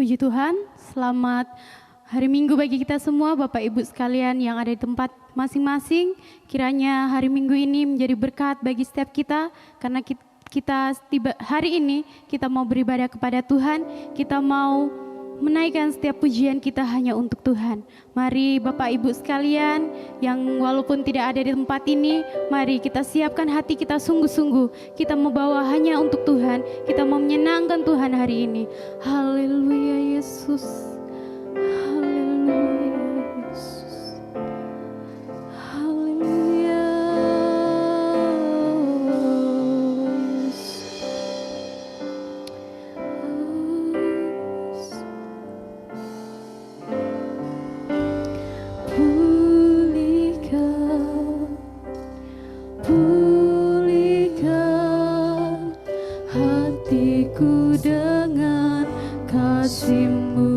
Puji Tuhan, selamat hari Minggu bagi kita semua, Bapak Ibu sekalian yang ada di tempat masing-masing. Kiranya hari Minggu ini menjadi berkat bagi setiap kita, karena hari ini kita mau beribadah kepada Tuhan, kita mau menaikkan setiap pujian kita hanya untuk Tuhan. Mari Bapak Ibu sekalian yang walaupun tidak ada di tempat ini, mari kita siapkan hati kita sungguh-sungguh. Kita membawa hanya untuk Tuhan, kita mau menyenangkan Tuhan hari ini. Haleluya Yesus. Haleluya Yesus. Haleluya Yesus. Pulihkan hatiku dengan kasih-Mu.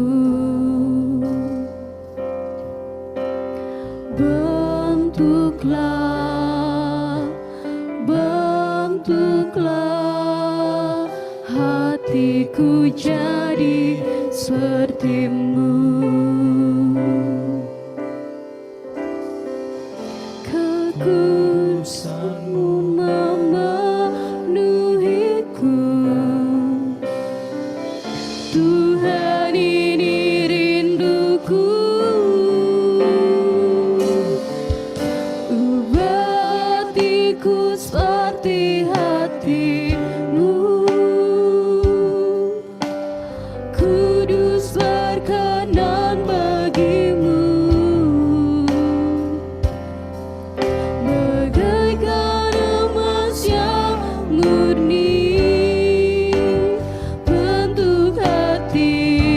Bentuklah hatiku jadi seperti-Mu. Kekudusan-Mu memenuhiku. Tuhan, ini rinduku. Ubah hatiku seperti hati-Mu. Kudus berkenan bagi-Mu. Bagaikan emas yang murni, bentuk hati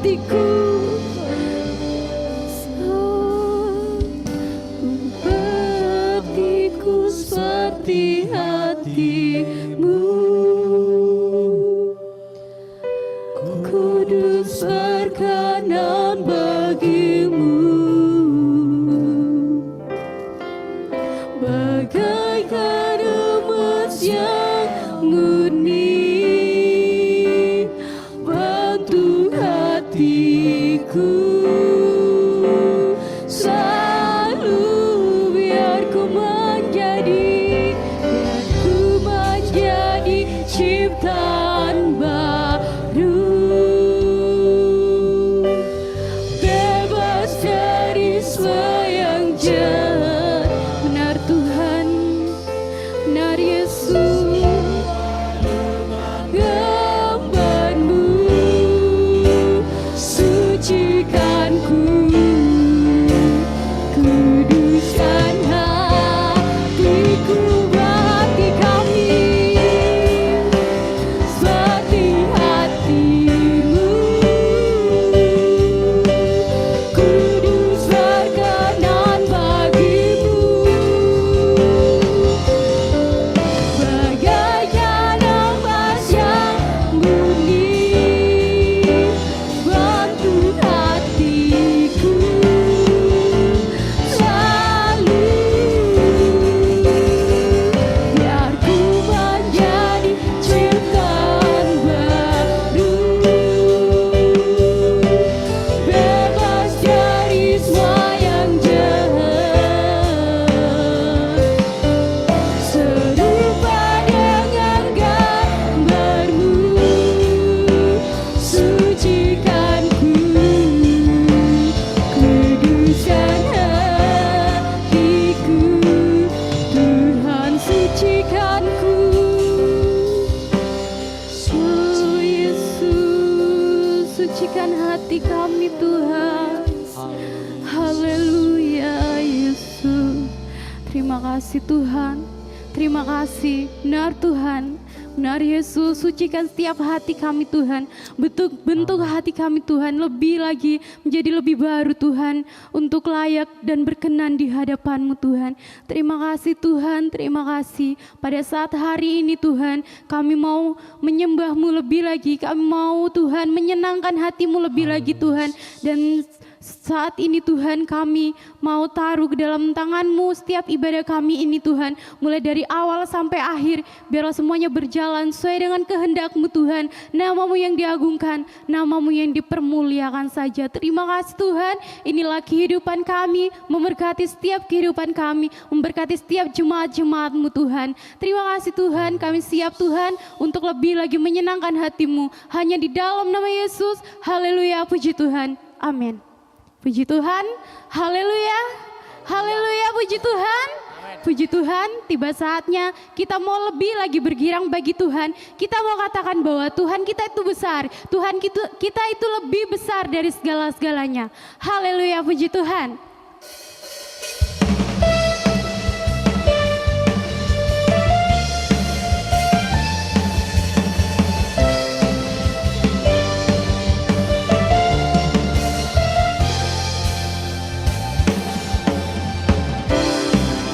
hatiku. Berbaktiku seperti hatimu, kudus berkenan bagimu, bagaikan emas yang murni, bantu hatiku selalu, biar ku menjadi ciptaan baru, bebas dari semua yang jahat. Benar Tuhan, benar Yesus, gambarmu sucikanku, kuduskan hatiku, hati kami seperti hatimu, kudus berkenan bagimu, bagaikan emas yang murni, bantu hatiku selalu, biar ku menjadi ciptaan baru, bebas dari semua yang jahat, serupa dengan gambarmu, sucikanku, kuduskan hatiku, Tuhan sucikanku. Oh Yesus, sucikan hati kami Tuhan. Haleluya Yesus. Terima kasih Tuhan. Terima kasih. Benar Tuhan. Benar Yesus, sucikan setiap hati kami Tuhan. Bentuk hati kami Tuhan lebih lagi menjadi lebih baru Tuhan, untuk layak dan berkenan di hadapan-Mu Tuhan. Terima kasih Tuhan, terima kasih. Pada saat hari ini Tuhan, kami mau menyembah-Mu lebih lagi. Kami mau Tuhan menyenangkan hati-Mu lebih lagi Tuhan. Dan saat ini Tuhan, kami mau taruh ke dalam tangan-Mu setiap ibadah kami ini Tuhan, mulai dari awal sampai akhir. Biarlah semuanya berjalan sesuai dengan kehendak-Mu Tuhan. Nama-Mu yang diagungkan, nama-Mu yang dipermuliakan saja. Terima kasih Tuhan, inilah kehidupan kami, memberkati setiap kehidupan kami, memberkati setiap jemaat-jemaat-Mu Tuhan. Terima kasih Tuhan, kami siap Tuhan untuk lebih lagi menyenangkan hati-Mu, hanya di dalam nama Yesus. Haleluya, puji Tuhan, amin. Puji Tuhan, haleluya, haleluya, puji Tuhan. Puji Tuhan, tiba saatnya kita mau lebih lagi bergirang bagi Tuhan. Kita mau katakan bahwa Tuhan kita itu besar, Tuhan kita itu lebih besar dari segala-segalanya. Haleluya, puji Tuhan.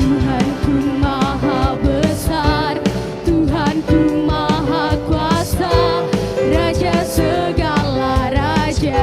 Tuhanku maha besar, Tuhanku maha kuasa, Raja segala raja.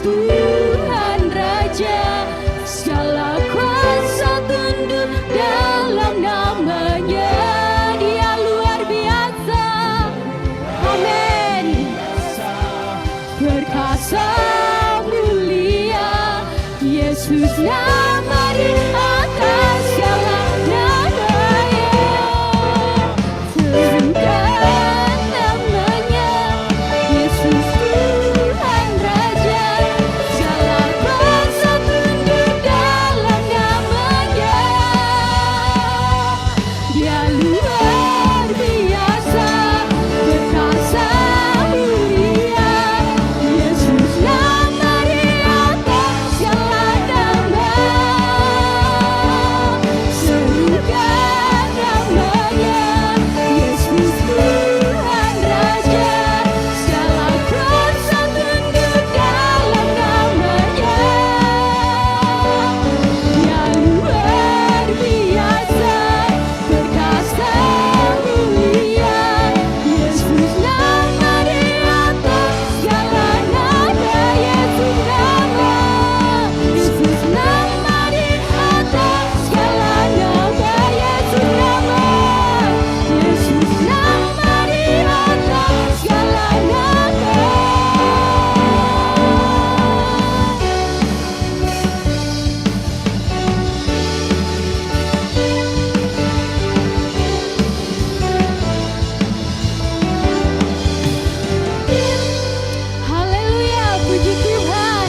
Tuhan Raja, segala kuasa tunduk dalam namanya. Dia luar biasa, amin. Perkasa mulia, Yesus nama di atas segala namanya. Serukan namanya, Yesus Tuhan Raja, segala kuasa tunduk dalam namanya. Dia luar biasa, perkasa mulia, Yesus nama di atas segala nama. Serukan namanya, Yesus Tuhan Raja, segala kuasa tunduk dalam namanya. Dia luar biasa, perkasa mulia, Yesus nama di atas segala nama. Yesus nama, Yesus nama di atas segala nama. Yesus nama, Yesus nama di atas segala nama. Haleluya, puji Tuhan.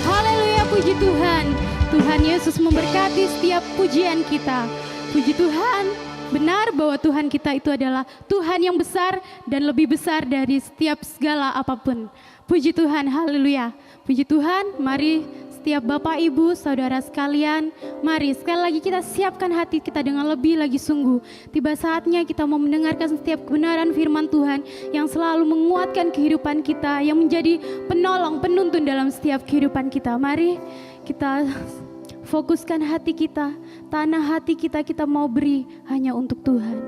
Haleluya, puji Tuhan. Tuhan Yesus memberkati setiap pujian kita. Puji Tuhan, benar bahwa Tuhan kita itu adalah Tuhan yang besar dan lebih besar dari setiap segala apapun. Puji Tuhan, haleluya. Puji Tuhan, mari setiap Bapak, Ibu, Saudara sekalian, mari sekali lagi kita siapkan hati kita dengan lebih lagi sungguh. Tiba saatnya kita mau mendengarkan setiap kebenaran firman Tuhan yang selalu menguatkan kehidupan kita, yang menjadi penolong, penuntun dalam setiap kehidupan kita. Mari kita fokuskan hati kita, tanah hati kita, kita mau beri hanya untuk Tuhan.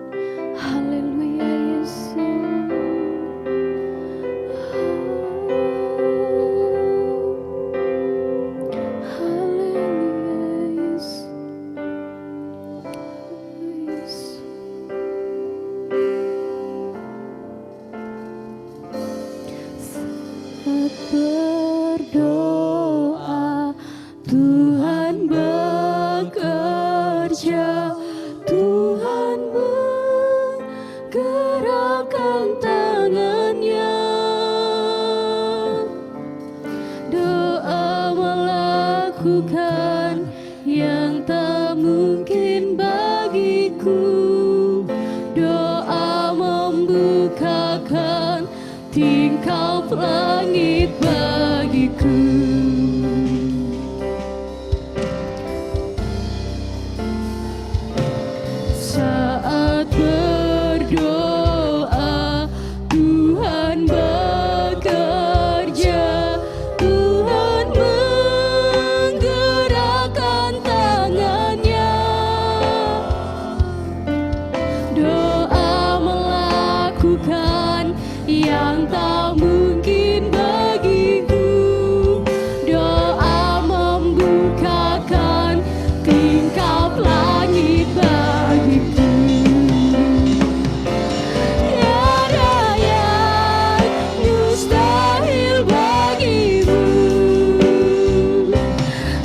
Haleluya, Yesus. Berdoa, Tuhan bekerja, Tuhan menggerakkan tangannya. Doa melakukan yang tak mungkin bagiku. Doa membukakan tingkap langit bagiku. Saat berdoa, Tuhan bekerja, Tuhan menggerakkan tangannya. Doa melakukan yang tak mungkin bagiku. Doa membukakan tingkap langit bagiku. Tiada yang mustahil bagimu,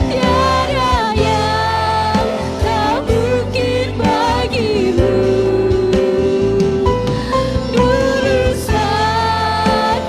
tiada yang tak mungkin bagimu. Dulu saat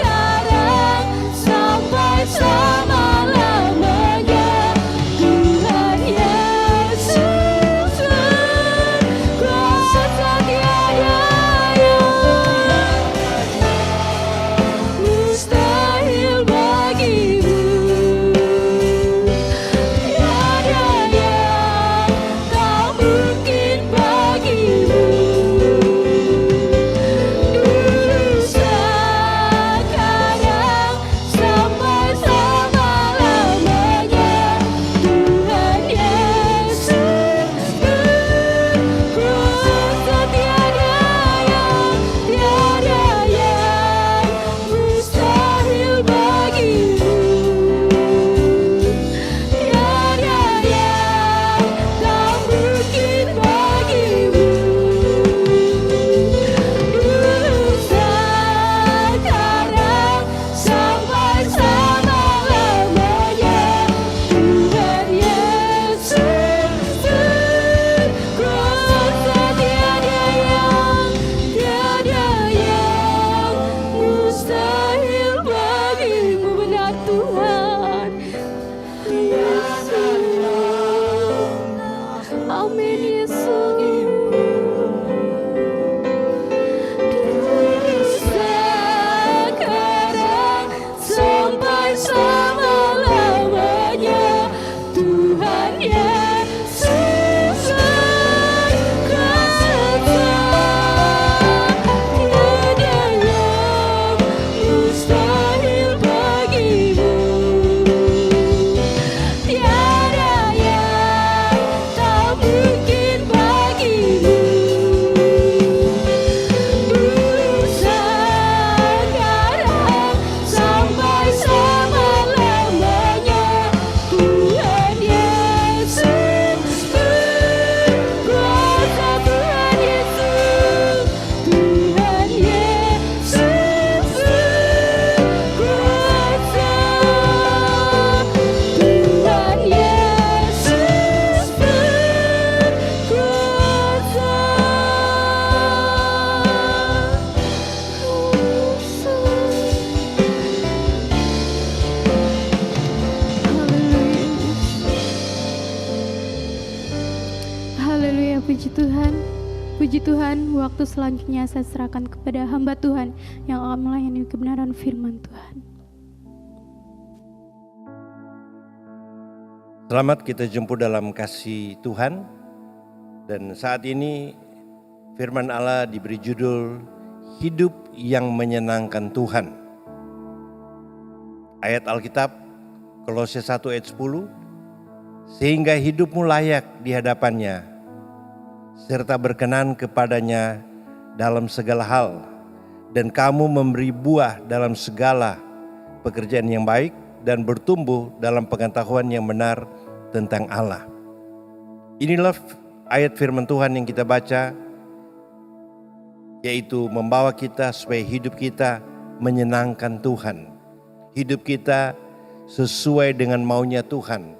Tuhan, waktu selanjutnya saya serahkan kepada hamba Tuhan yang akan melayani kebenaran firman Tuhan. Selamat kita jumpa dalam kasih Tuhan. Dan saat ini firman Allah diberi judul Hidup yang Menyenangkan Tuhan. Ayat Alkitab Kolose 1 ayat 10, sehingga hidupmu layak di hadapannya, serta berkenan kepadanya dalam segala hal, dan kamu memberi buah dalam segala pekerjaan yang baik, dan bertumbuh dalam pengetahuan yang benar tentang Allah. Inilah ayat firman Tuhan yang kita baca, yaitu membawa kita supaya hidup kita menyenangkan Tuhan. Hidup kita sesuai dengan maunya Tuhan.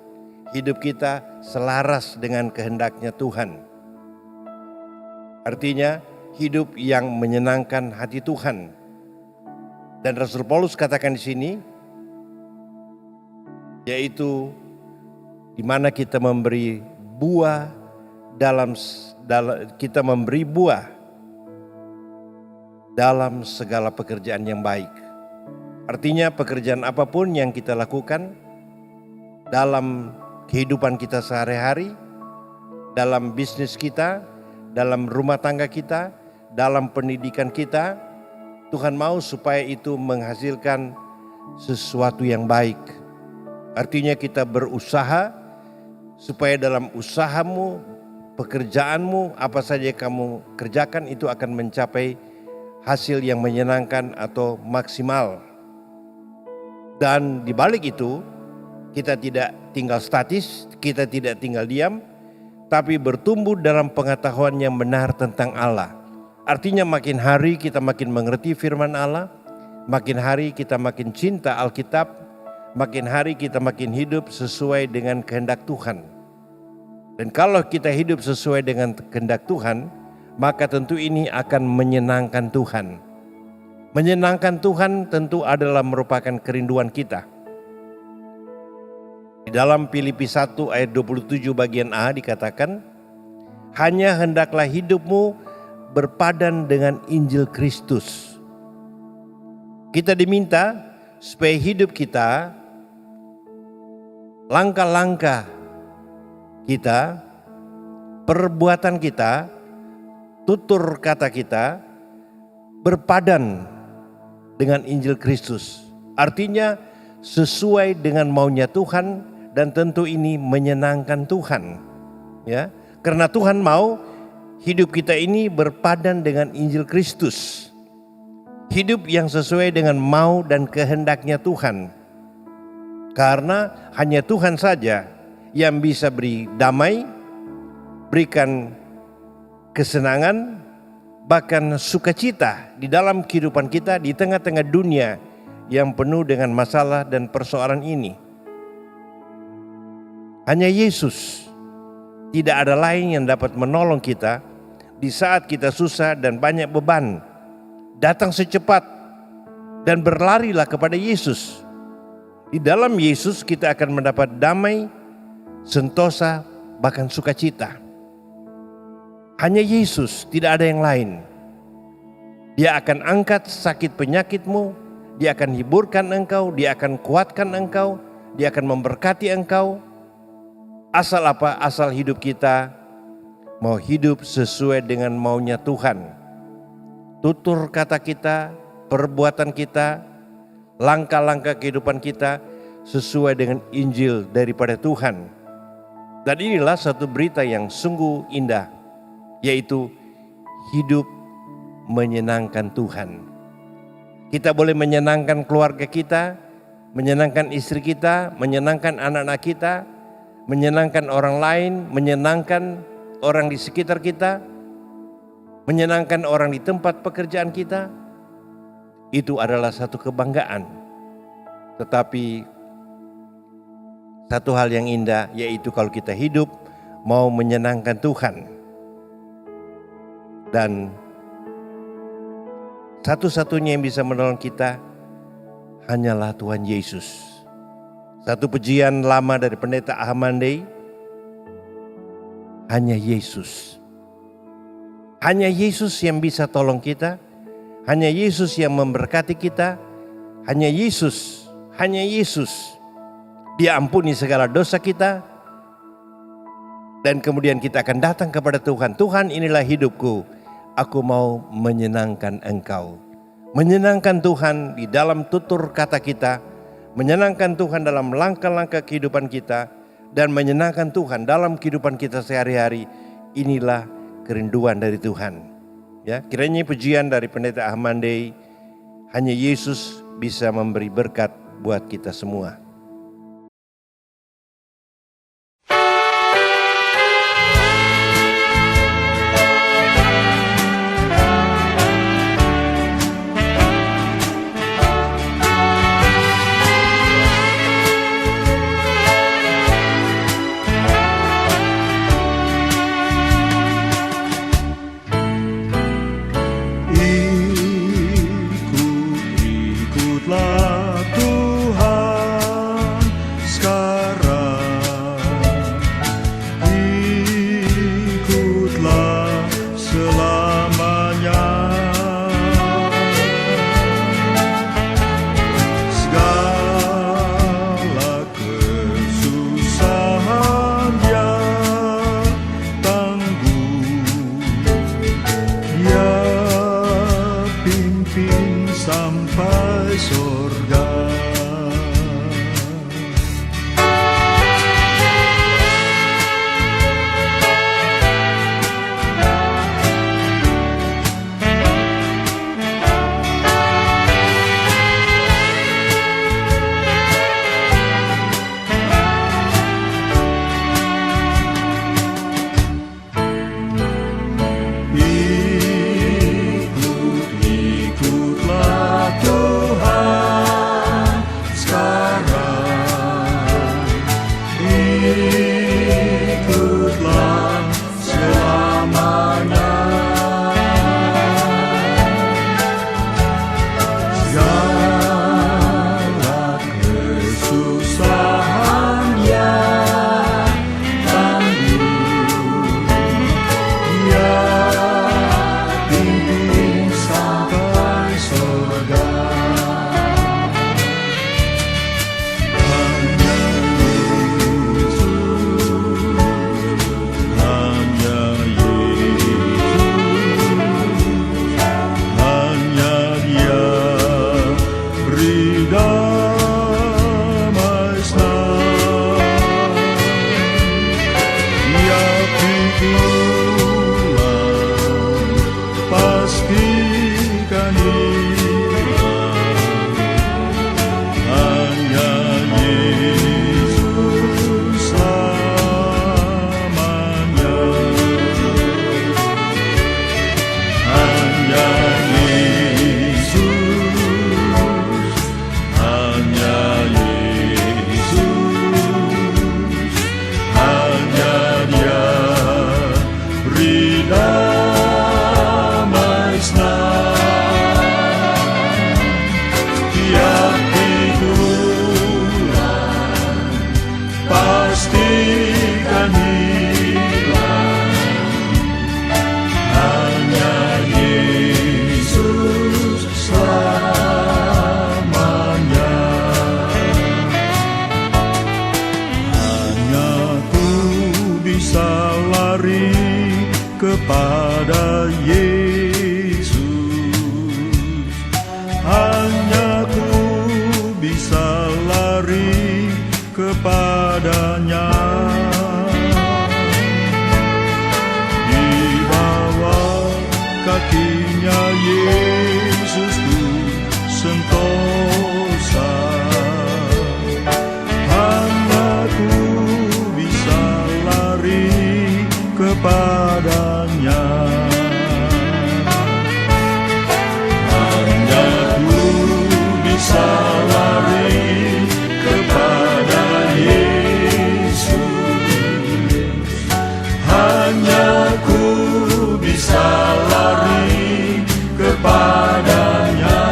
Hidup kita selaras dengan kehendaknya Tuhan. Artinya hidup yang menyenangkan hati Tuhan. Dan Rasul Paulus katakan di sini, yaitu di mana kita memberi buah dalam segala pekerjaan yang baik. Artinya pekerjaan apapun yang kita lakukan dalam kehidupan kita sehari-hari, dalam bisnis kita, dalam rumah tangga kita, dalam pendidikan kita, Tuhan mau supaya itu menghasilkan sesuatu yang baik. Artinya kita berusaha supaya dalam usahamu, pekerjaanmu, apa saja kamu kerjakan itu akan mencapai hasil yang menyenangkan atau maksimal. Dan di balik itu, kita tidak tinggal statis, kita tidak tinggal diam, tapi bertumbuh dalam pengetahuan yang benar tentang Allah. Artinya makin hari kita makin mengerti firman Allah, makin hari kita makin cinta Alkitab, makin hari kita makin hidup sesuai dengan kehendak Tuhan. Dan kalau kita hidup sesuai dengan kehendak Tuhan, maka tentu ini akan menyenangkan Tuhan. Menyenangkan Tuhan tentu adalah merupakan kerinduan kita. Di dalam Filipi 1 ayat 27 bagian A dikatakan, hanya hendaklah hidupmu berpadan dengan Injil Kristus. Kita diminta supaya hidup kita, langkah-langkah kita, perbuatan kita, tutur kata kita berpadan dengan Injil Kristus. Artinya sesuai dengan maunya Tuhan, dan tentu ini menyenangkan Tuhan. Ya, karena Tuhan mau hidup kita ini berpadan dengan Injil Kristus. Hidup yang sesuai dengan mau dan kehendaknya Tuhan. Karena hanya Tuhan saja yang bisa beri damai, berikan kesenangan, bahkan sukacita di dalam kehidupan kita di tengah-tengah dunia yang penuh dengan masalah dan persoalan ini. Hanya Yesus, tidak ada lain yang dapat menolong kita di saat kita susah dan banyak beban. Datang secepat dan berlarilah kepada Yesus. Di dalam Yesus kita akan mendapat damai, sentosa, bahkan sukacita. Hanya Yesus, tidak ada yang lain. Dia akan angkat sakit penyakitmu, Dia akan hiburkan engkau, Dia akan kuatkan engkau, Dia akan memberkati engkau. Asal apa? Asal hidup kita mau hidup sesuai dengan maunya Tuhan. Tutur kata kita, perbuatan kita, langkah-langkah kehidupan kita sesuai dengan Injil daripada Tuhan. Dan inilah satu berita yang sungguh indah, yaitu hidup menyenangkan Tuhan. Kita boleh menyenangkan keluarga kita, menyenangkan istri kita, menyenangkan anak-anak kita, menyenangkan orang lain, menyenangkan orang di sekitar kita, menyenangkan orang di tempat pekerjaan kita. Itu adalah satu kebanggaan. Tetapi satu hal yang indah, yaitu kalau kita hidup mau menyenangkan Tuhan. Dan satu-satunya yang bisa menolong kita hanyalah Tuhan Yesus. Satu pujian lama dari pendeta Ahmad Day, hanya Yesus. Hanya Yesus yang bisa tolong kita. Hanya Yesus yang memberkati kita. Hanya Yesus. Dia ampuni segala dosa kita. Dan kemudian kita akan datang kepada Tuhan. Tuhan, inilah hidupku. Aku mau menyenangkan Engkau. Menyenangkan Tuhan di dalam tutur kata kita. Menyenangkan Tuhan dalam langkah-langkah kehidupan kita. Dan menyenangkan Tuhan dalam kehidupan kita sehari-hari. Inilah kerinduan dari Tuhan. Ya, kiranya pujian dari Pendeta Ahmande. Hanya Yesus bisa memberi berkat buat kita semua. Ikutlah Tuhan sekarang, ikutlah selamanya. Segala kesusahan Dia tanggung, Dia pimpin sampai surga. Ikutlah Tuhan sekarang, ikutlah selamanya. Segala kesusahan Dia tanggung, Dia pimpin sampai surga. Hanya Yesus, hanya Yesus, hanya Dia beri damai senang. Dia pikulan pastikan hilang. Hanya Yesus selamanya. Hanya Yesus, hanya Yesus, hanya Dia beri damai senang. Tiap pikulan pastikan hilang. Hanya Yesus selamanya. Hanya ku bisa lari kepada Yesus. Hanya ku bisa lari kepadanya. Di bawah kakinya Yesus ku sentosa. Hanya ku bisa lari kepadanya. Hanya ku bisa lari kepada Yesus. Hanya ku bisa lari kepadanya.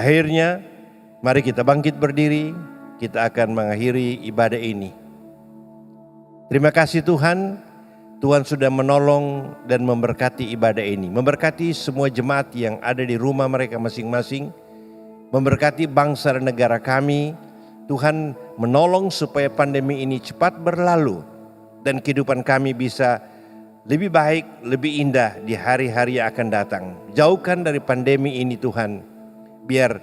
Akhirnya, mari kita bangkit berdiri, kita akan mengakhiri ibadah ini. Terima kasih Tuhan, Tuhan sudah menolong dan memberkati ibadah ini. Memberkati semua jemaat yang ada di rumah mereka masing-masing. Memberkati bangsa dan negara kami. Tuhan menolong supaya pandemi ini cepat berlalu. Dan kehidupan kami bisa lebih baik, lebih indah di hari-hari yang akan datang. Jauhkan dari pandemi ini Tuhan. Biar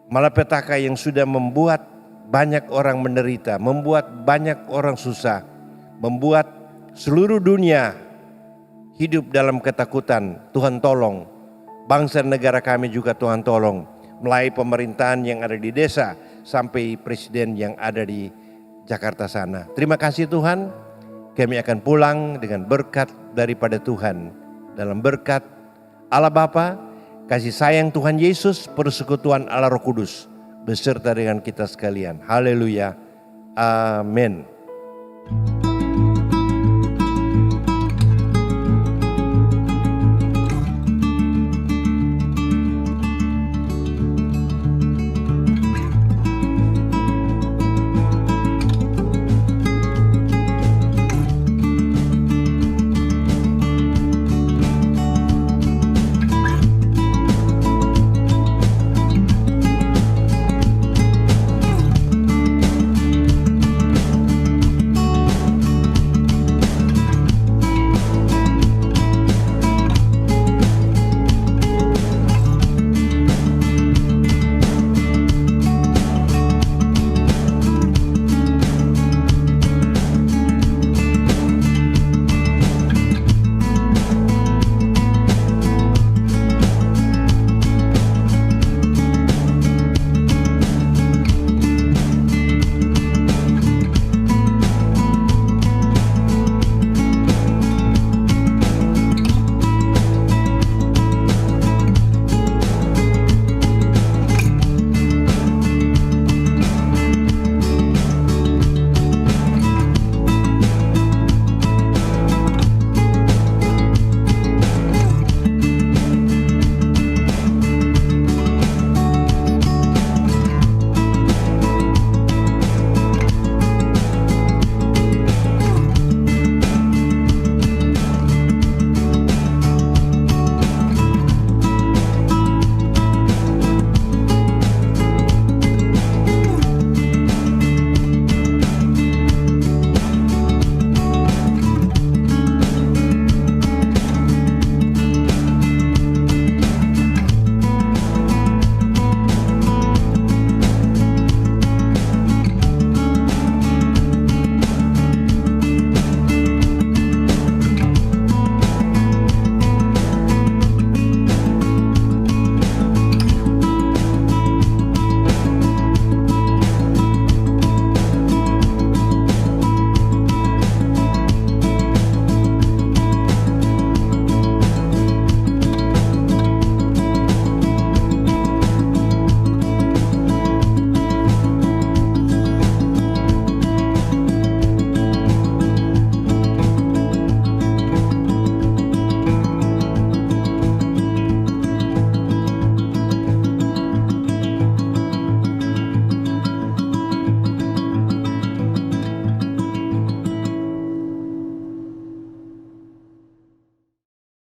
malapetaka yang sudah membuat banyak orang menderita, membuat banyak orang susah, membuat seluruh dunia hidup dalam ketakutan. Tuhan tolong. Bangsa dan negara kami juga Tuhan tolong. Melalui pemerintahan yang ada di desa sampai presiden yang ada di Jakarta sana. Terima kasih Tuhan. Kami akan pulang dengan berkat daripada Tuhan. Dalam berkat Allah Bapa, kasih sayang Tuhan Yesus, persekutuan Allah Roh Kudus beserta dengan kita sekalian. Haleluya. Amin.